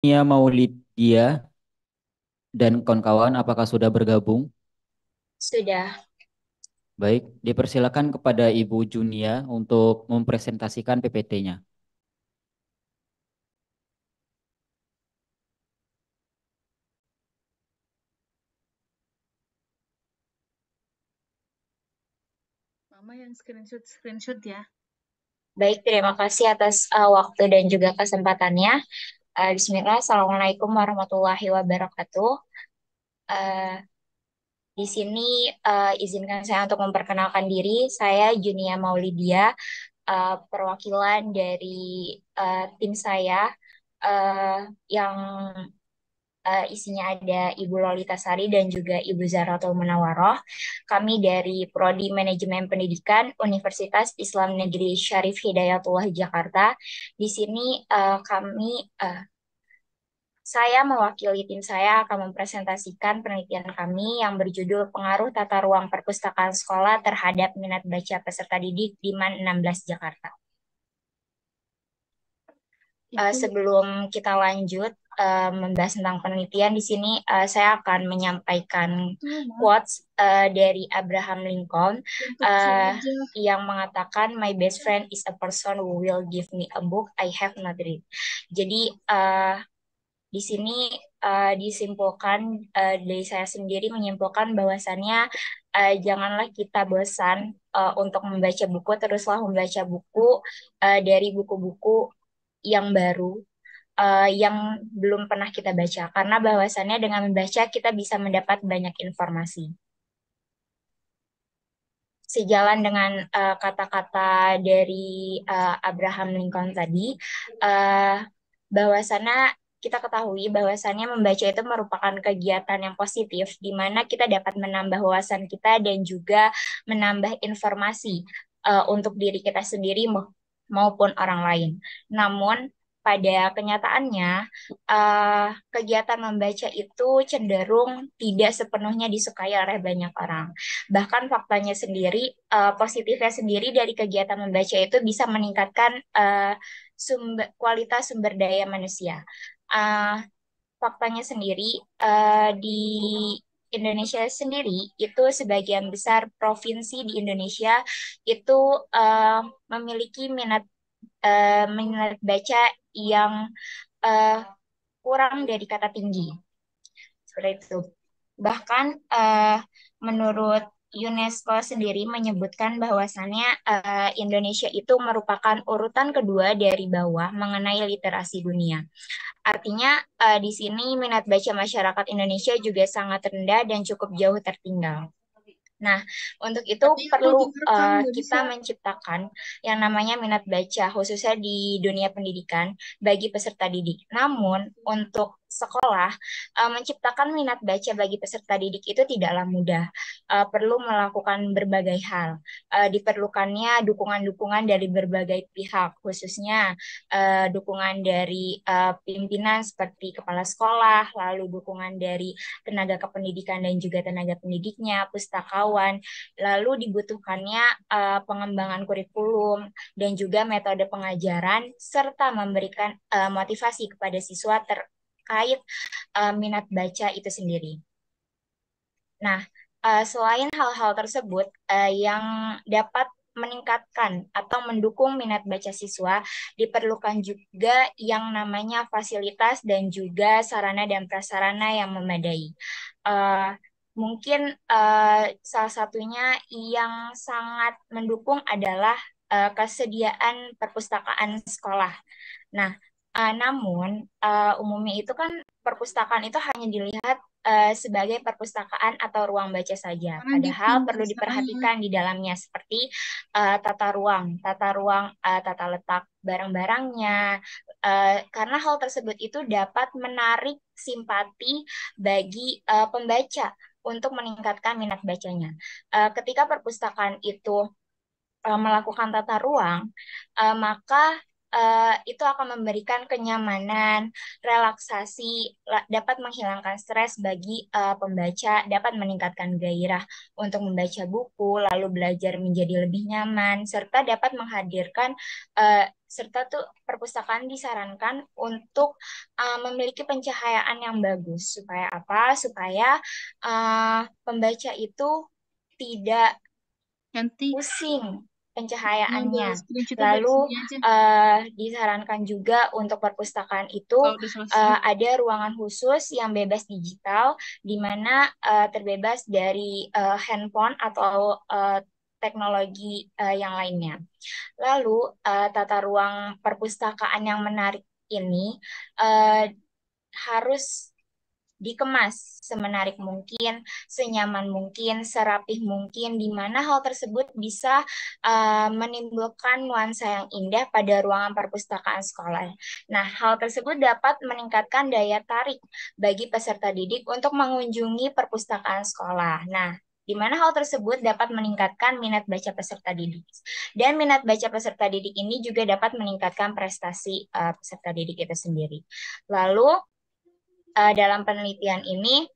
Nia Maulidia dan kawan-kawan, apakah sudah bergabung? Sudah. Baik, dipersilakan kepada Ibu Junia untuk mempresentasikan PPT-nya. Mama yang screenshot ya. Baik, terima kasih atas waktu dan juga kesempatannya. Bismillah, Assalamualaikum warahmatullahi wabarakatuh. Eh, di sini izinkan saya untuk memperkenalkan diri. Saya Junia Maulidia, perwakilan dari tim saya eh, yang isinya ada Ibu Lolita Sari dan juga Ibu Zaratul Munawaroh. Kami dari Prodi Manajemen Pendidikan Universitas Islam Negeri Syarif Hidayatullah Jakarta. Di sini saya mewakili tim saya akan mempresentasikan penelitian kami yang berjudul Pengaruh Tata Ruang Perpustakaan Sekolah terhadap Minat Baca Peserta Didik di MAN 16 Jakarta. Sebelum kita lanjut membahas tentang penelitian di sini, saya akan menyampaikan quotes dari Abraham Lincoln uh, yang mengatakan, "My best friend is a person who will give me a book I have not read." Jadi di sini disimpulkan dari saya sendiri menyimpulkan bahwasannya janganlah kita bosan untuk membaca buku, teruslah membaca buku dari buku-buku yang baru yang belum pernah kita baca, karena bahwasannya dengan membaca kita bisa mendapat banyak informasi. Sejalan dengan kata-kata dari Abraham Lincoln tadi, uh, bahwasannya kita ketahui bahwasannya membaca itu merupakan kegiatan yang positif, di mana kita dapat menambah wawasan kita dan juga menambah informasi untuk diri kita sendiri maupun orang lain. Namun pada kenyataannya, kegiatan membaca itu cenderung tidak sepenuhnya disukai oleh banyak orang. Bahkan faktanya sendiri, positifnya sendiri dari kegiatan membaca itu bisa meningkatkan kualitas sumber daya manusia. Uh, Faktanya sendiri, di Indonesia sendiri itu sebagian besar provinsi di Indonesia itu uh, memiliki minat baca yang uh, kurang dari kata tinggi. Seperti itu. Bahkan menurut UNESCO sendiri menyebutkan bahwasannya Indonesia itu merupakan urutan kedua dari bawah mengenai literasi dunia. Artinya di sini minat baca masyarakat Indonesia juga sangat rendah dan cukup jauh tertinggal. Nah, untuk itu Tapi aku perlu direkam nggak kita bisa. menciptakan yang namanya minat baca, khususnya di dunia pendidikan bagi peserta didik. Namun, untuk sekolah, menciptakan minat baca bagi peserta didik itu tidaklah mudah. Perlu melakukan berbagai hal. Diperlukannya dukungan-dukungan dari berbagai pihak, khususnya dukungan dari pimpinan seperti kepala sekolah, lalu dukungan dari tenaga kependidikan dan juga tenaga pendidiknya, pustakawan, lalu dibutuhkannya pengembangan kurikulum dan juga metode pengajaran serta memberikan motivasi kepada siswa terkait minat baca itu sendiri. Nah, selain hal-hal tersebut yang dapat meningkatkan atau mendukung minat baca siswa, diperlukan juga yang namanya fasilitas dan juga sarana dan prasarana yang memadai. Eh, Mungkin salah satunya yang sangat mendukung adalah kesediaan perpustakaan sekolah. Nah, namun umumnya itu kan perpustakaan itu hanya dilihat sebagai perpustakaan atau ruang baca saja. Sekarang Padahal gituin perlu caranya. diperhatikan di dalamnya seperti tata ruang, tata letak barang-barangnya. Karena hal tersebut itu dapat menarik simpati bagi pembaca untuk meningkatkan minat bacanya. Ketika perpustakaan itu melakukan tata ruang, maka itu akan memberikan kenyamanan, relaksasi, dapat menghilangkan stres bagi pembaca, dapat meningkatkan gairah untuk membaca buku, lalu belajar menjadi lebih nyaman, serta dapat menghadirkan serta tuh perpustakaan disarankan untuk memiliki pencahayaan yang bagus. Supaya apa? Supaya pembaca itu tidak Nanti pusing ngambil pencahayaannya. screenshotnya dari Lalu sini aja disarankan juga untuk perpustakaan itu kalau udah selesai. ada ruangan khusus yang bebas digital, di mana terbebas dari handphone atau teknologi yang lainnya. Lalu tata ruang perpustakaan yang menarik ini eh, harus dikemas semenarik mungkin, senyaman mungkin, serapih mungkin, di mana hal tersebut bisa menimbulkan nuansa yang indah pada ruangan perpustakaan sekolah. Nah, hal tersebut dapat meningkatkan daya tarik bagi peserta didik untuk mengunjungi perpustakaan sekolah. Nah, di mana hal tersebut dapat meningkatkan minat baca peserta didik. Dan minat baca peserta didik ini juga dapat meningkatkan prestasi peserta didik itu sendiri. Lalu, dalam penelitian ini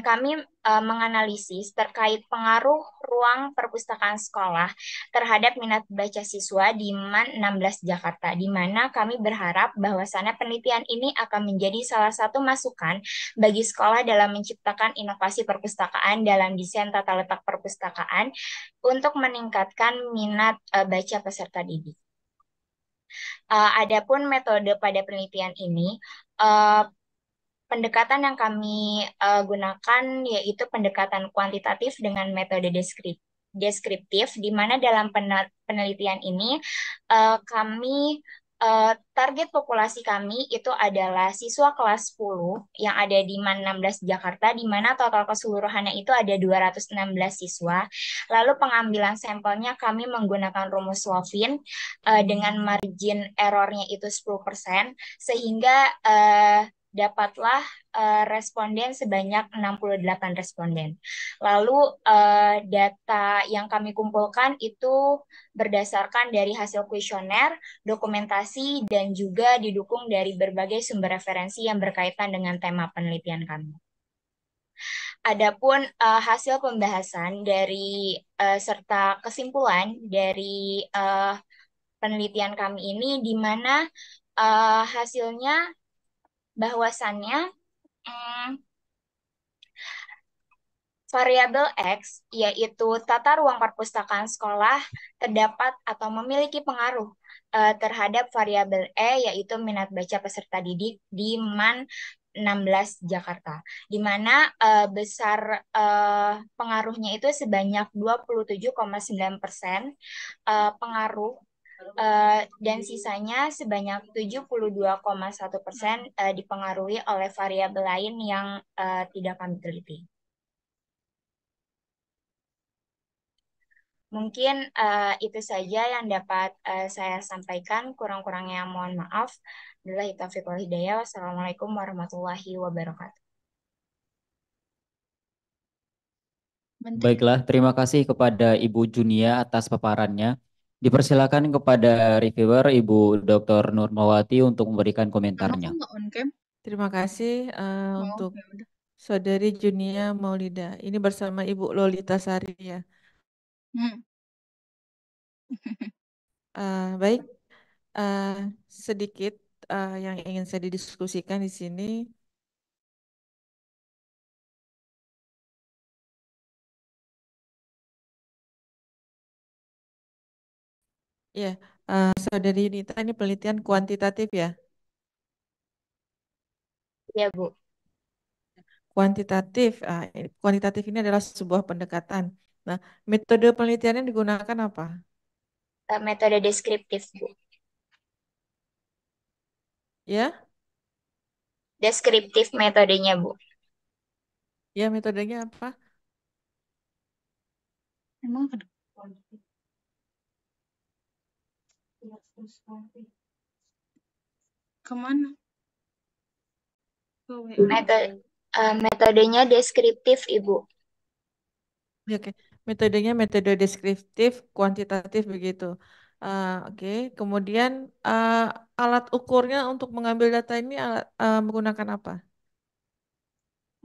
kami menganalisis terkait pengaruh ruang perpustakaan sekolah terhadap minat baca siswa di MAN 16 Jakarta, di mana kami berharap bahwasannya penelitian ini akan menjadi salah satu masukan bagi sekolah dalam menciptakan inovasi perpustakaan dalam desain tata letak perpustakaan untuk meningkatkan minat baca peserta didik. Adapun metode pada penelitian ini, pendekatan yang kami gunakan yaitu pendekatan kuantitatif dengan metode deskriptif, di mana dalam penelitian ini kami target populasi kami itu adalah siswa kelas 10 yang ada di MAN 16 Jakarta, di mana total keseluruhannya itu ada 216 siswa. Lalu pengambilan sampelnya kami menggunakan rumus Slovin dengan margin errornya itu 10%, sehingga dapatlah responden sebanyak 68 responden. Lalu data yang kami kumpulkan itu berdasarkan dari hasil kuesioner, dokumentasi, dan juga didukung dari berbagai sumber referensi yang berkaitan dengan tema penelitian kami. Adapun hasil pembahasan dari serta kesimpulan dari penelitian kami ini, di mana hasilnya bahwasannya variabel X, yaitu tata ruang perpustakaan sekolah, terdapat atau memiliki pengaruh terhadap variabel E, yaitu minat baca peserta didik di MAN 16 Jakarta, di mana besar pengaruhnya itu sebanyak 27,9% pengaruh, dan sisanya sebanyak 72,1% dipengaruhi oleh variabel lain yang tidak kami teliti. Mungkin itu saja yang dapat saya sampaikan. Kurang-kurangnya mohon maaf. Billahi taufiq wal hidayah. Wassalamualaikum warahmatullahi wabarakatuh. Baiklah, terima kasih kepada Ibu Junia atas paparannya. Dipersilakan kepada reviewer Ibu Dr. Nurmawati untuk memberikan Mama kok komentarnya. nggak on cam? Terima kasih Oh, untuk ya udah. Saudari Junia Maulida. Ini bersama Ibu Lolita Sari ya. Hmm. Baik, sedikit yang ingin saya didiskusikan di sini. Ya, Saudari Yunita, ini penelitian kuantitatif ya. Ya, Bu. Kuantitatif ini adalah sebuah pendekatan. Nah, metode penelitiannya digunakan apa? Metode deskriptif, Bu. Ya, Deskriptif metodenya, Bu. ya metodenya apa? Emang kemana? Metodenya deskriptif, Ibu. Oke, metodenya metode deskriptif, kuantitatif begitu. Oke. Kemudian uh, alat ukurnya untuk mengambil data ini menggunakan apa?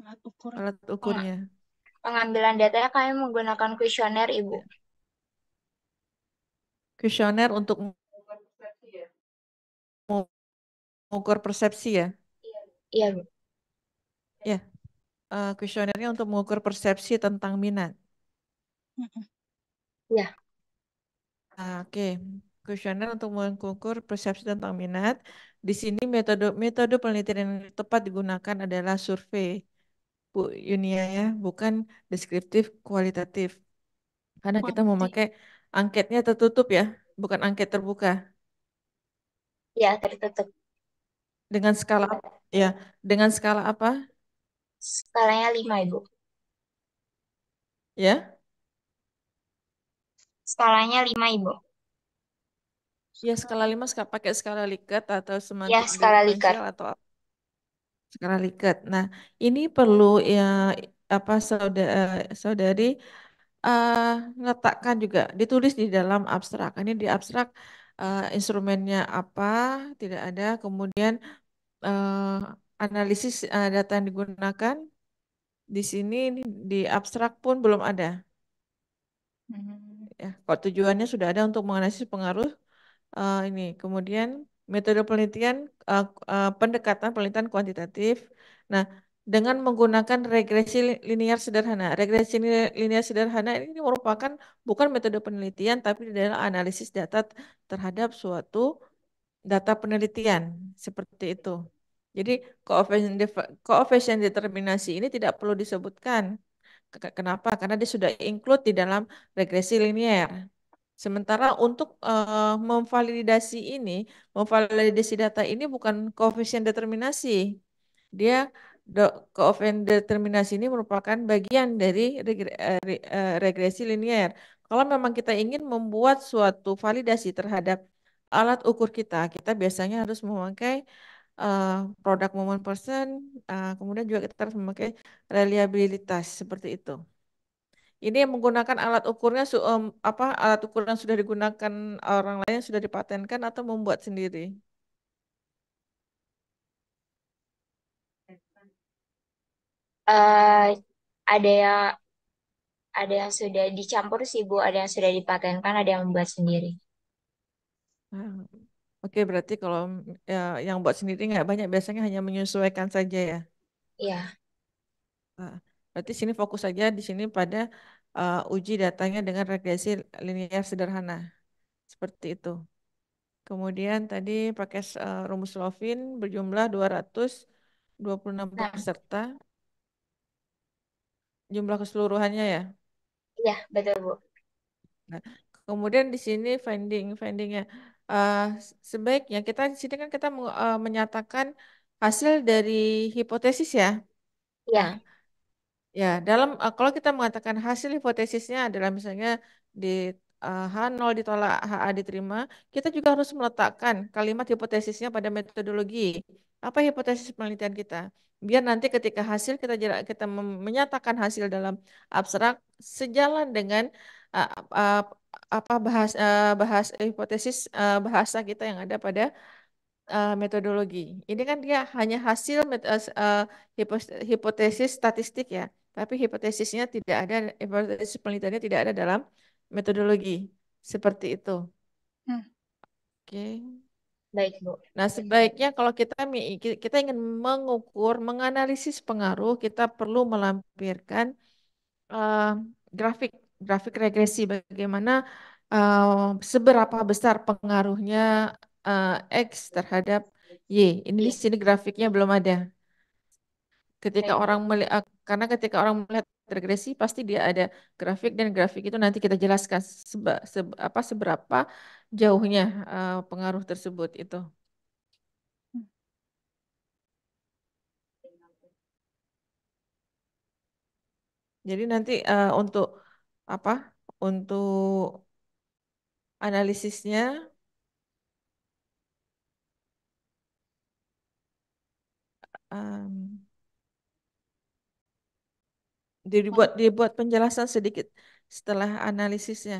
Alat ukur. Alat Peng- ukurnya. Pengambilan datanya kami menggunakan kuesioner, Ibu. Kuesioner untuk mengukur persepsi ya. Iya, Bu. Ya, kuesionernya untuk mengukur persepsi tentang minat. Mm-mm. Iya. Oke. Kuesioner untuk mengukur persepsi tentang minat. Di sini metode penelitian yang tepat digunakan adalah survei, Bu Yunia ya, bukan deskriptif kualitatif. Karena kita Kuantitatif. memakai angketnya tertutup ya, bukan angket terbuka. Iya, tertutup. Dengan skala ya, dengan skala apa? Skalanya 5, Ibu. Ya, Skalanya 5, Ibu. ya skala 5 pakai skala Likert atau Ya, semantik skala Likert. diferensial atau skala Likert. Nah, ini perlu ya apa saudari eh, letakkan juga ditulis di dalam abstrak. Ini di abstrak instrumennya apa tidak ada, kemudian eh, analisis data yang digunakan di sini di abstrak pun belum ada. Hmm. Ya, kok tujuannya sudah ada untuk menganalisis pengaruh ini. Kemudian metode penelitian pendekatan penelitian kuantitatif. Nah, dengan menggunakan regresi linear sederhana. Regresi linear sederhana ini merupakan bukan metode penelitian tapi adalah analisis data terhadap suatu data penelitian seperti itu. Jadi koefisien determinasi ini tidak perlu disebutkan. Kenapa? Karena dia sudah include di dalam regresi linear. Sementara untuk memvalidasi data ini bukan koefisien determinasi. Dia koefisien determinasi ini merupakan bagian dari regresi linear. Kalau memang kita ingin membuat suatu validasi terhadap alat ukur kita, kita biasanya harus memakai eh, produk moment person, kemudian juga kita harus memakai reliabilitas seperti itu. Ini yang menggunakan alat ukurnya alat ukur yang sudah digunakan orang lain yang sudah dipatenkan atau membuat sendiri. Eh, ada yang sudah dicampur sih, Bu. Ada yang sudah dipatenkan, ada yang membuat sendiri. Ah, Oke, berarti kalau ya, yang buat sendiri nggak banyak, biasanya hanya menyesuaikan saja ya. Iya. Ah, Berarti sini fokus saja di sini pada uji datanya dengan regresi linear sederhana, seperti itu. Kemudian tadi pakai rumus Lovin berjumlah 226 Nah, peserta, jumlah keseluruhannya ya. iya, betul, Bu. Nah, kemudian di sini findingnya eh, sebaiknya kita di sini kan kita menyatakan hasil dari hipotesis ya. Nah, Iya, ya dalam kalau kita mengatakan hasil hipotesisnya adalah misalnya di H0 ditolak HA diterima, kita juga harus meletakkan kalimat hipotesisnya pada metodologi. Apa hipotesis penelitian kita? Biar nanti ketika hasil kita menyatakan hasil dalam abstrak sejalan dengan uh, uh, apa bahas hipotesis bahasa kita yang ada pada metodologi. Ini kan dia hanya hasil hipotesis statistik ya, tapi hipotesisnya tidak ada, hipotesis penelitiannya tidak ada dalam metodologi. Seperti itu. Hmm. Oke. baik, Bu. Nah, sebaiknya kalau kita ingin mengukur, menganalisis pengaruh, kita perlu melampirkan eh, grafik grafik regresi bagaimana eh, seberapa besar pengaruhnya X terhadap Y. Ini di Iya, sini grafiknya belum ada. Ketika baik, orang Bu. melihat karena ketika orang melihat regresi pasti dia ada grafik dan grafik itu nanti kita jelaskan seberapa jauhnya pengaruh tersebut itu. Jadi nanti untuk apa? Untuk analisisnya em, dibuat penjelasan sedikit setelah analisisnya.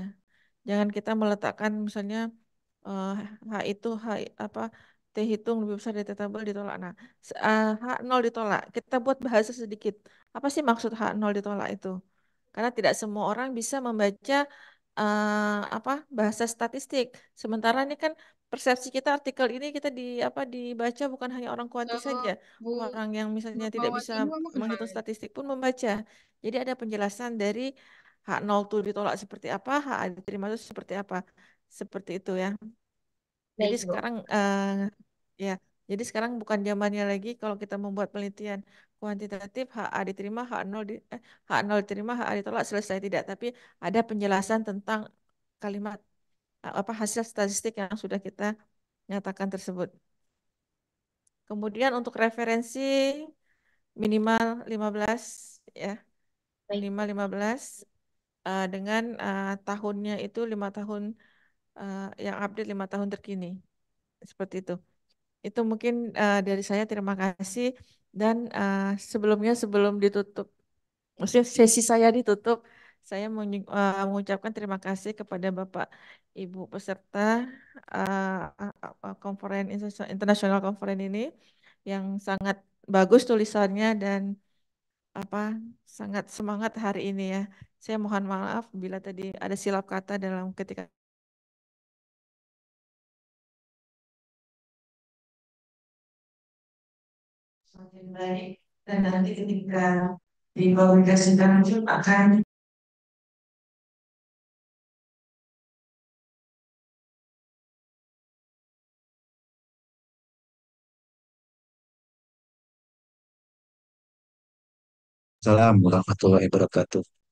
Jangan kita meletakkan misalnya eh, H itu apa T hitung lebih besar dari T tabel ditolak. Nah, H0 ditolak. Kita buat bahasa sedikit. Apa sih maksud H0 ditolak itu? Karena tidak semua orang bisa membaca apa bahasa statistik. Sementara ini kan persepsi kita artikel ini kita dibaca bukan hanya orang kuanti Eh, saja, Bu orang yang misalnya tidak Nurmawati bisa ini mama menghitung kemana? statistik pun membaca. Jadi ada penjelasan dari H0 itu ditolak seperti apa, H diterima itu seperti apa. Seperti itu ya. Jadi Baik, Bu. sekarang ya, jadi sekarang bukan zamannya lagi kalau kita membuat penelitian kuantitatif HA diterima, H0 diterima, HA ditolak selesai tidak, tapi ada penjelasan tentang kalimat apa hasil statistik yang sudah kita nyatakan tersebut. Kemudian untuk referensi minimal 15 ya, Baik, minimal Bu. 15 dengan tahunnya itu 5 tahun yang update 5 tahun terkini. Seperti itu. Itu mungkin dari saya terima kasih dan sebelum ditutup, maksudnya sesi saya ditutup, saya mengucapkan terima kasih kepada Bapak Ibu peserta internasional konferen ini yang sangat bagus tulisannya dan apa sangat semangat hari ini ya. Saya mohon maaf bila tadi ada silap kata dalam ketika semakin baik dan nanti ketika dipublikasikan pun akan Assalamualaikum warahmatullahi wabarakatuh.